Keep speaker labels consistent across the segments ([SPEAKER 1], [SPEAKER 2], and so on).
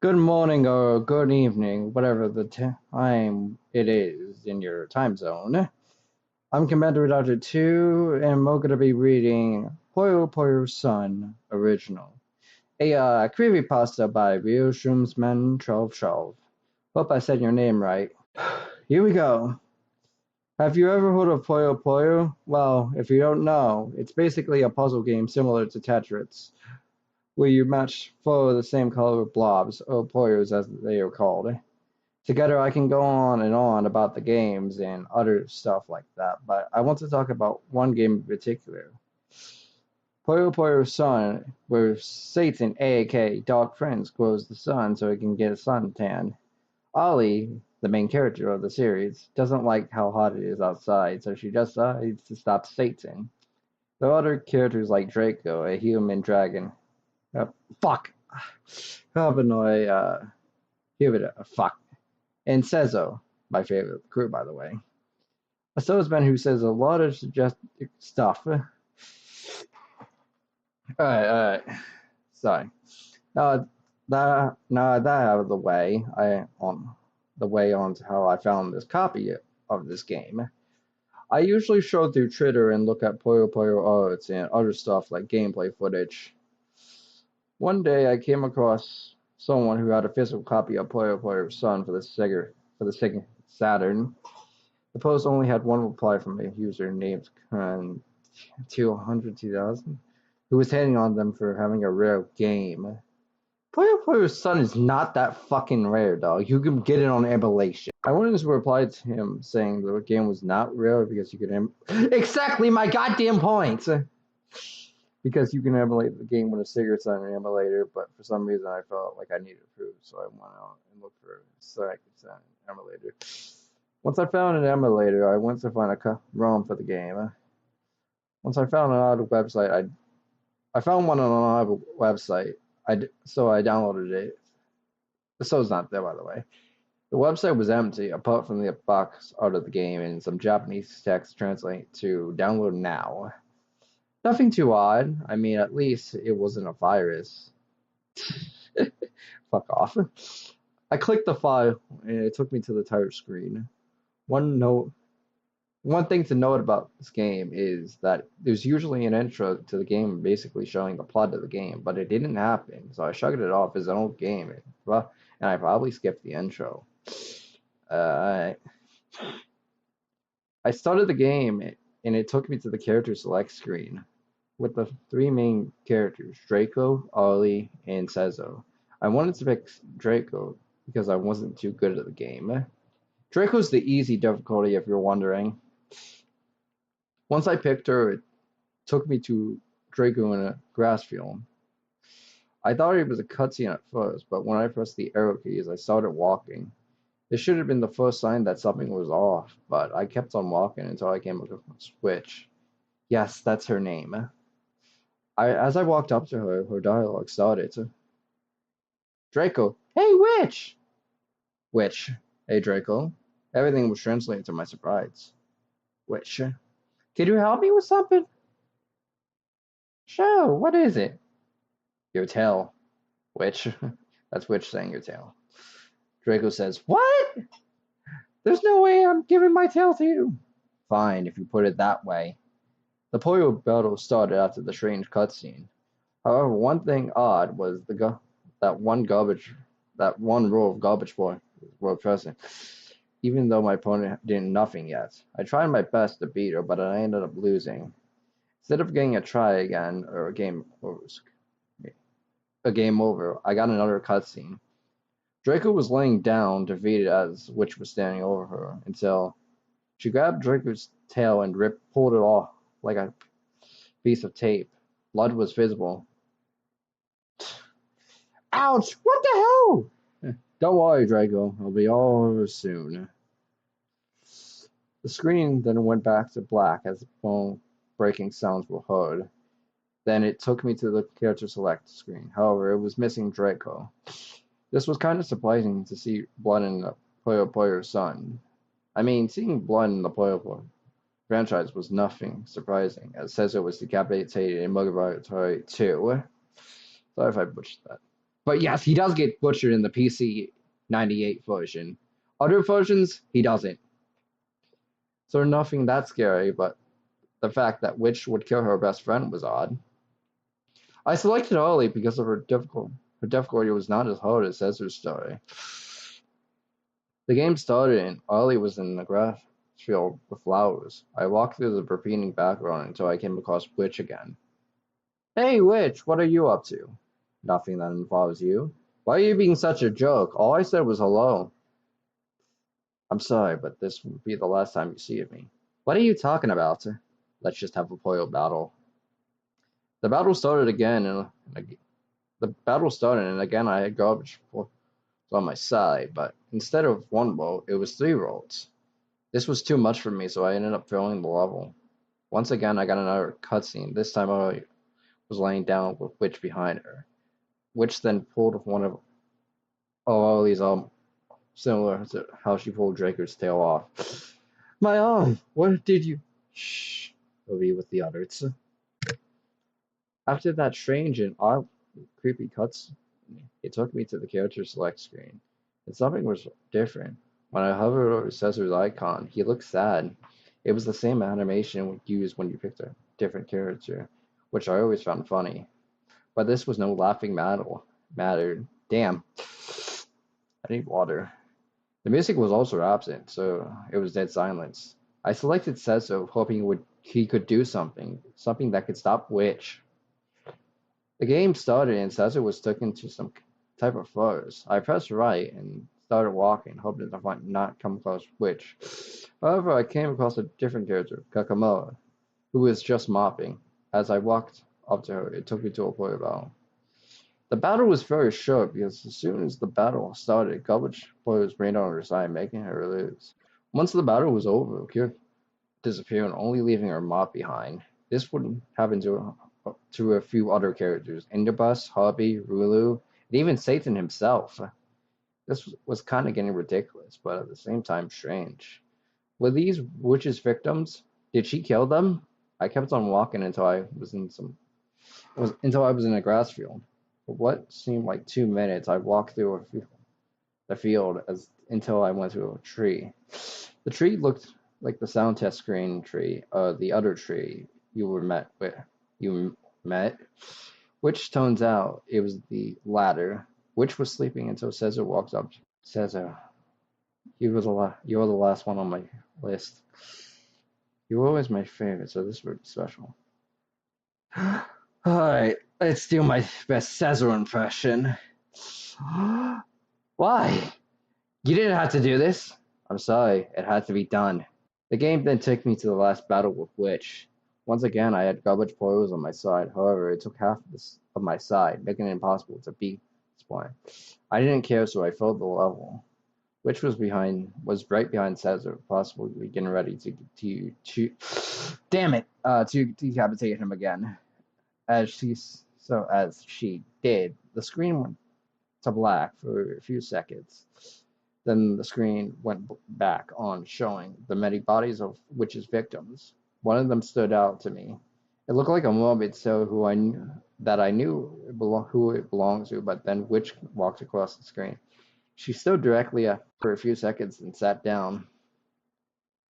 [SPEAKER 1] Good morning or good evening, whatever the time it is in your time zone. I'm Commander Doctor 2, and we're going to be reading Puyo Puyo Sun Original, a creepypasta by Real Shroomsman 1212. Hope I said your name right. Here we go. Have you ever heard of Puyo Puyo? Well, if you don't know, it's basically a puzzle game similar to Tetris, where you match four of the same color blobs, or Puyos as they are called. Together, I can go on and on about the games and other stuff like that, but I want to talk about one game in particular. Puyo Puyo's Sun, where Satan, aka Dark Prince, grows the sun so he can get a suntan. Ollie, the main character of the series, doesn't like how hot it is outside, so she decides to stop Satan. There are other characters like Draco, a human dragon. Uh, fuck! Carbonoi, give it a fuck. And Sezo, my favorite crew, by the way. A salesman who says a lot of suggestive stuff. Alright. Sorry. Now that out of the way, I on the way on to how I found this copy of this game. I usually show through Twitter and look at Puyo Puyo arts and other stuff like gameplay footage. One day I came across someone who had a physical copy of Puyo Puyo Sun for the Sega Saturn. The post only had one reply from a user named Khan200,000, who was hating on them for having a rare game. Puyo Puyo's Sun is not that fucking rare, dog. You can get it on emulation. I wanted to reply to him saying the game was not rare because you could exactly my goddamn point! Because you can emulate the game with a Sega Saturn emulator, but for some reason I felt like I needed proof, so I went out and looked for a Sega Saturn emulator. Once I found an emulator, I went to find a ROM for the game. Once I found another website, I found one on another website. So I downloaded it. The so's not there, by the way. The website was empty, apart from the box art of the game and some Japanese text translate to download now. Nothing too odd. I mean, at least it wasn't a virus. Fuck off. I clicked the file, and it took me to the title screen. One thing to note about this game is that there's usually an intro to the game basically showing the plot of the game, but it didn't happen, so I shrugged it off as an old game, and I probably skipped the intro. Uh, I started the game, and it took me to the character select screen with the three main characters, Draco, Ollie, and Sezo. I wanted to pick Draco because I wasn't too good at the game. Draco's the easy difficulty if you're wondering. Once I picked her, it took me to Draco in a grass field. I thought it was a cutscene at first, but when I pressed the arrow keys, I started walking. This should have been the first sign that something was off, but I kept on walking until I came across a switch. Yes, that's her name. As I walked up to her, her dialogue started. Draco, hey witch! Witch, hey Draco. Everything was translated to my surprise. Witch, can you help me with something? Sure, what is it? Your tail. Witch. That's Witch saying your tail. Draco says, what? There's no way I'm giving my tail to you. Fine, if you put it that way. The Puyo battle started after the strange cutscene. However, one thing odd was that one row of garbage boy were present, even though my opponent did nothing yet. I tried my best to beat her, but I ended up losing. Instead of getting a try again or a game over, I got another cutscene. Draco was laying down, defeated as Witch was standing over her, until she grabbed Draco's tail and pulled it off like a piece of tape. Blood was visible. Ouch! What the hell? Don't worry, Draco. It'll be all over soon. The screen then went back to black as bone-breaking sounds were heard. Then it took me to the character select screen. However, it was missing Draco. This was kind of surprising to see blood in the Puyo Puyo Sun. I mean, seeing blood in the Puyo Puyo franchise was nothing surprising, as Sezo was decapitated in Murder too. Sorry if I butchered that. But yes, he does get butchered in the PC 98 version. Other versions, he doesn't. So nothing that scary, but the fact that Witch would kill her best friend was odd. I selected Ollie because of her difficulty was not as hard as Cesar's story. The game started and Ollie was in the grass field with flowers. I walked through the repeating background until I came across Witch again. Hey Witch, what are you up to? Nothing that involves you. Why are you being such a joke? All I said was hello. I'm sorry, but this will be the last time you see of me. What are you talking about? Let's just have a Puyo battle. The battle started again, and again I had garbage on my side, but instead of one vote, it was 3 votes. This was too much for me, so I ended up failing the level. Once again, I got another cutscene. This time I was laying down with Witch behind her. Witch then pulled one of Ollie's similar to how she pulled Draker's tail off. My arm! What did you? Shh. I'll be with the others. After that strange and odd, creepy cuts, it took me to the character select screen, and something was different. When I hovered over Cesar's icon, he looked sad. It was the same animation used when you picked a different character, which I always found funny. But this was no laughing mattered. Damn. I need water. The music was also absent, so it was dead silence. I selected Cesar, hoping he could do something that could stop Witch. The game started and Cesar was stuck into some type of forest. I pressed right and started walking, hoping to not come across Witch. However, I came across a different character, Kakamoa, who was just mopping. As I walked up to her, it took me to a Puyo battle. The battle was very short because as soon as the battle started, garbage players rained on her side, making her lose. Once the battle was over, Kira disappeared, only leaving her mop behind. This wouldn't happen to a few other characters, Enderbus, Hobby, Rulu, and even Satan himself. This was kind of getting ridiculous, but at the same time strange. Were these witches victims? Did she kill them? I kept on walking until I was in a grass field. For what seemed like 2 minutes, I walked through the field until I went to a tree. The tree looked like the sound test screen tree, the other tree you met, which turns out it was the latter. Which was sleeping until Cesar walks up. Cesar, you're the last one on my list. You were always my favorite, so this was special. Alright, let's do my best Cesar impression. Why? You didn't have to do this. I'm sorry, it had to be done. The game then took me to the last battle with Witch. Once again, I had garbage poils on my side. However, it took half of my side, making it impossible to beat this point. I didn't care, so I filled the level. Witch was right behind Cesar, possibly getting ready to decapitate him again. As she did, the screen went to black for a few seconds. Then the screen went back on, showing the many bodies of Witch's victims. One of them stood out to me. It looked like a morbid soul who I knew who it belonged to, but then Witch walked across the screen. She stood directly up for a few seconds and sat down.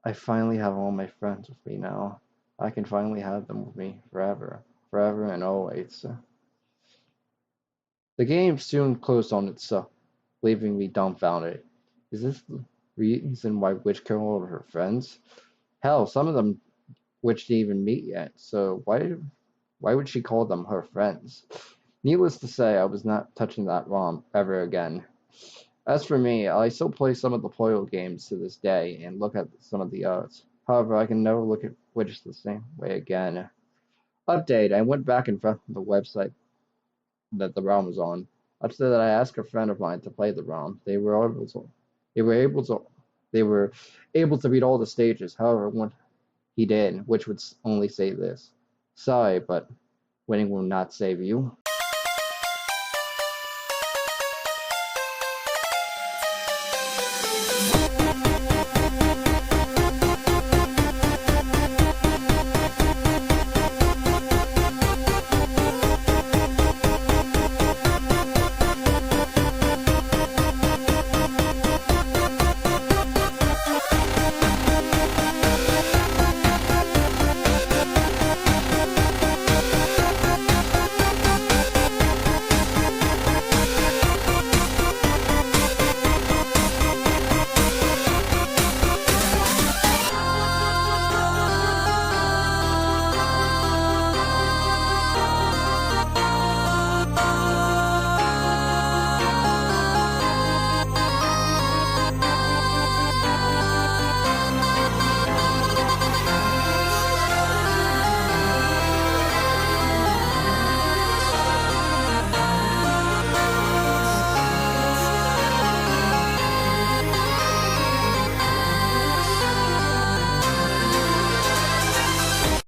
[SPEAKER 1] I finally have all my friends with me now. I can finally have them with me forever and always. The game soon closed on itself, leaving me dumbfounded. Is this the reason why Witch killed all of her friends? Hell, some of them Witch didn't even meet yet, so why would she call them her friends? Needless to say, I was not touching that ROM ever again. As for me, I still play some of the Puyo games to this day and look at some of the others. However, I can never look at Witch the same way again. Update, I went back and found the website that the ROM was on. After that, I asked a friend of mine to play the ROM. They were able to beat all the stages. However, when he did, which would only say this: sorry, but winning will not save you.